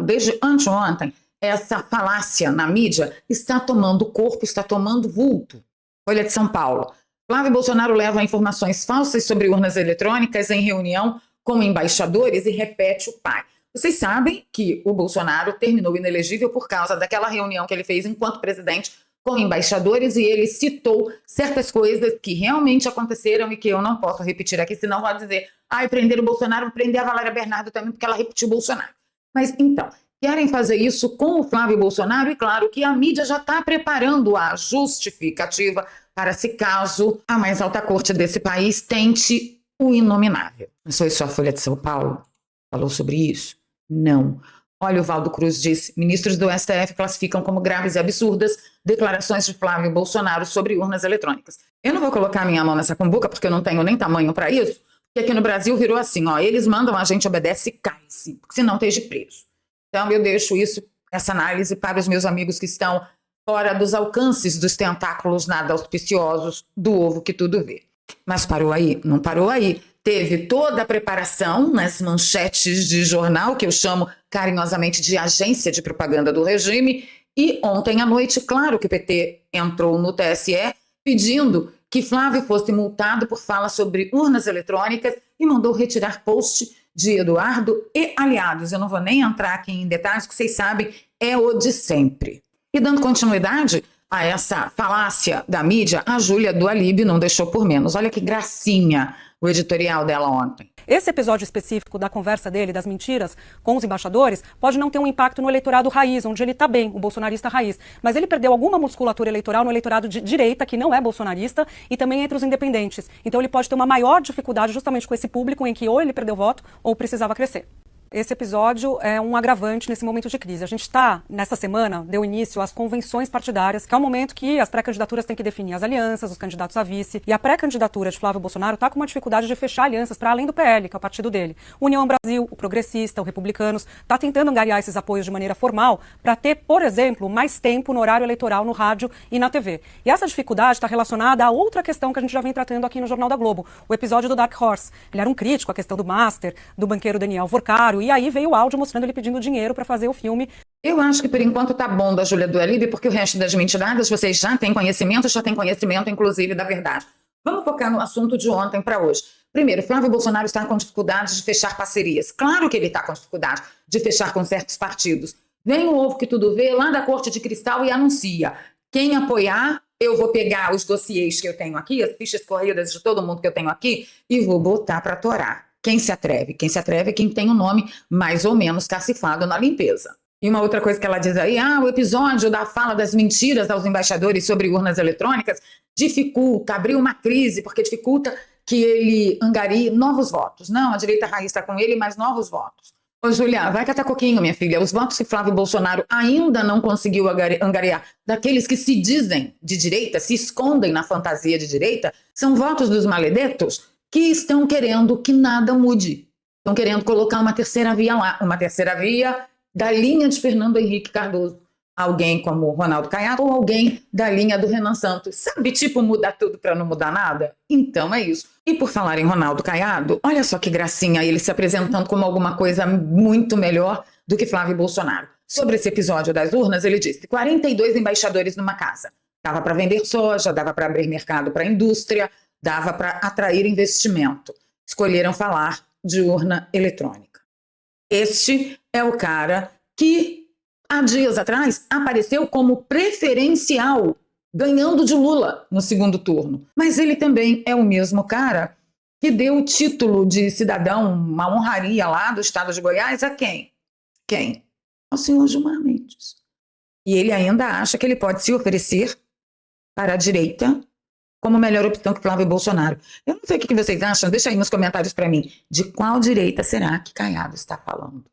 não, desde anteontem, essa falácia na mídia está tomando corpo, está tomando vulto. Folha de São Paulo. Flávio Bolsonaro leva informações falsas sobre urnas eletrônicas em reunião com embaixadores e repete o pai. Vocês sabem que o Bolsonaro terminou inelegível por causa daquela reunião que ele fez enquanto presidente com embaixadores e ele citou certas coisas que realmente aconteceram e que eu não posso repetir aqui, senão vai dizer, prenderam o Bolsonaro, prender a Valéria Bernardo também, porque ela repetiu o Bolsonaro. Mas então, querem fazer isso com o Flávio Bolsonaro e claro que a mídia já está preparando a justificativa para se caso a mais alta corte desse país tente o inominável. Não foi só a Folha de São Paulo falou sobre isso? Não. Olha, o Valdo Cruz disse, ministros do STF classificam como graves e absurdas declarações de Flávio Bolsonaro sobre urnas eletrônicas. Eu não vou colocar minha mão nessa cumbuca, porque eu não tenho nem tamanho para isso, porque aqui no Brasil virou assim, eles mandam, a gente obedece e cai-se, senão esteja preso. Então eu deixo essa análise para os meus amigos que estão fora dos alcances dos tentáculos nada auspiciosos do ovo que tudo vê. Mas parou aí? Não parou aí. Teve toda a preparação nas manchetes de jornal, que eu chamo carinhosamente de agência de propaganda do regime, e ontem à noite, claro que o PT entrou no TSE pedindo que Flávio fosse multado por fala sobre urnas eletrônicas e mandou retirar post de Eduardo e aliados. Eu não vou nem entrar aqui em detalhes, porque vocês sabem, é o de sempre. E dando continuidade a essa falácia da mídia, a Júlia do Alibi não deixou por menos. Olha que gracinha o editorial dela ontem. Esse episódio específico da conversa dele, das mentiras com os embaixadores, pode não ter um impacto no eleitorado raiz, onde ele está bem, o bolsonarista raiz. Mas ele perdeu alguma musculatura eleitoral no eleitorado de direita, que não é bolsonarista, e também entre os independentes. Então ele pode ter uma maior dificuldade justamente com esse público em que ou ele perdeu voto ou precisava crescer. Esse episódio é um agravante nesse momento de crise. A gente está, nessa semana, deu início às convenções partidárias, que é o momento que as pré-candidaturas têm que definir as alianças, os candidatos a vice. E a pré-candidatura de Flávio Bolsonaro está com uma dificuldade de fechar alianças para além do PL, que é o partido dele. União Brasil, o Progressista, o Republicanos, está tentando angariar esses apoios de maneira formal para ter, por exemplo, mais tempo no horário eleitoral no rádio e na TV. E essa dificuldade está relacionada a outra questão que a gente já vem tratando aqui no Jornal da Globo, o episódio do Dark Horse. Ele era um crítico à questão do Master, do banqueiro Daniel Vorcaro, e aí veio o áudio mostrando ele pedindo dinheiro para fazer o filme. Eu acho que por enquanto tá bom da Júlia do Alibi, porque o resto das mentiradas vocês já têm conhecimento inclusive da verdade. Vamos focar no assunto de ontem para hoje. Primeiro, Flávio Bolsonaro está com dificuldade de fechar parcerias. Claro que ele está com dificuldade de fechar com certos partidos. Vem o ovo que tudo vê lá da Corte de Cristal e anuncia. Quem apoiar, eu vou pegar os dossiês que eu tenho aqui, as fichas corridas de todo mundo que eu tenho aqui, e vou botar para torar. Quem se atreve? Quem se atreve é quem tem o nome mais ou menos cacifado na limpeza. E uma outra coisa que ela diz aí, o episódio da fala das mentiras aos embaixadores sobre urnas eletrônicas dificulta, abriu uma crise, porque dificulta que ele angarie novos votos. Não, a direita raiz está com ele, mas novos votos. Ô, Julia, vai catar coquinho, minha filha. Os votos que Flávio Bolsonaro ainda não conseguiu angariar daqueles que se dizem de direita, se escondem na fantasia de direita, são votos dos maledetos que estão querendo que nada mude. Estão querendo colocar uma terceira via lá, uma terceira via da linha de Fernando Henrique Cardoso. Alguém como Ronaldo Caiado ou alguém da linha do Renan Santos. Sabe, tipo, mudar tudo para não mudar nada? Então é isso. E por falar em Ronaldo Caiado, olha só que gracinha ele se apresentando como alguma coisa muito melhor do que Flávio Bolsonaro. Sobre esse episódio das urnas, ele disse 42 embaixadores numa casa. Dava para vender soja, dava para abrir mercado para a indústria, dava para atrair investimento. Escolheram falar de urna eletrônica. Este é o cara que, há dias atrás, apareceu como preferencial, ganhando de Lula no segundo turno. Mas ele também é o mesmo cara que deu o título de cidadão, uma honraria lá do estado de Goiás, a quem? Quem? Ao senhor Gilmar Mendes. E ele ainda acha que ele pode se oferecer para a direita como melhor opção que Flávio Bolsonaro. Eu não sei o que vocês acham, deixa aí nos comentários para mim. De qual direita será que Caiado está falando?